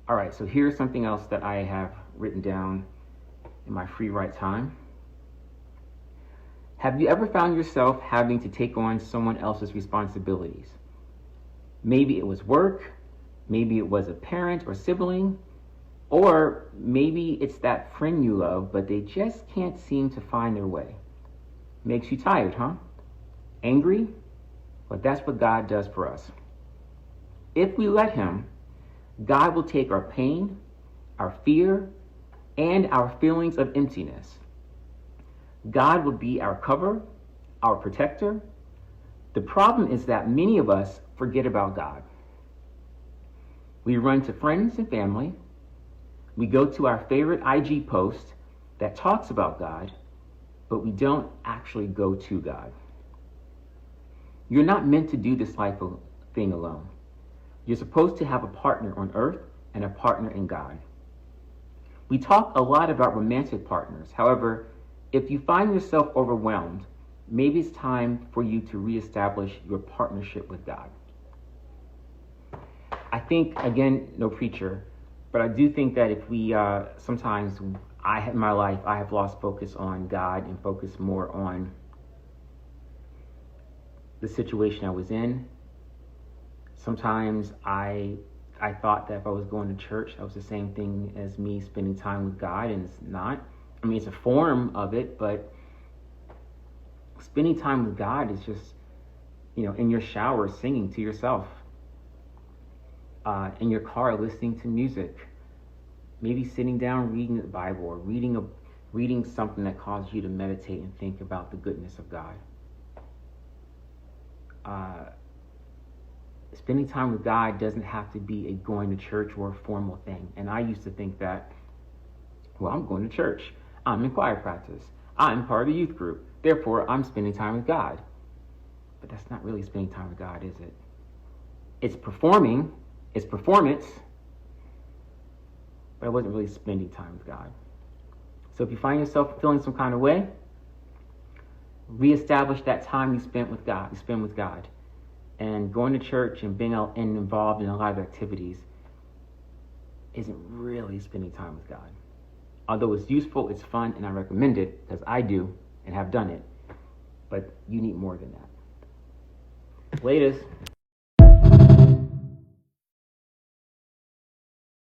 All right, so here's something else that I have written down in my free write time. Have you ever found yourself having to take on someone else's responsibilities? Maybe it was work, maybe it was a parent or sibling, or maybe it's that friend you love, but they just can't seem to find their way. Makes you tired, huh? Angry? Well, that's what God does for us. If we let Him, God will take our pain, our fear, and our feelings of emptiness. God will be our cover, our protector. The problem is that many of us forget about God. We run to friends and family. We go to our favorite IG post that talks about God, but we don't actually go to God. You're not meant to do this life thing alone. You're supposed to have a partner on earth and a partner in God. We talk a lot about romantic partners. However, if you find yourself overwhelmed, maybe it's time for you to reestablish your partnership with God. I think, again, no preacher, but I do think that if we, sometimes in my life, I have lost focus on God and focused more on the situation I was in. Sometimes I thought that if I was going to church, that was the same thing as me spending time with God, and it's not. I mean, it's a form of it, but spending time with God is just, in your shower singing to yourself, in your car listening to music, maybe sitting down reading the Bible, or reading something that causes you to meditate and think about the goodness of God. Spending time with God doesn't have to be a going to church or a formal thing. And I used to think that, well, I'm going to church. I'm in choir practice. I'm part of the youth group. Therefore, I'm spending time with God. But that's not really spending time with God, is it? It's performance, but I wasn't really spending time with God. So if you find yourself feeling some kind of way, reestablish that time you spend with God. And going to church and being out and involved in a lot of activities isn't really spending time with God. Although it's useful, it's fun, and I recommend it because I do and have done it. But you need more than that. Latest.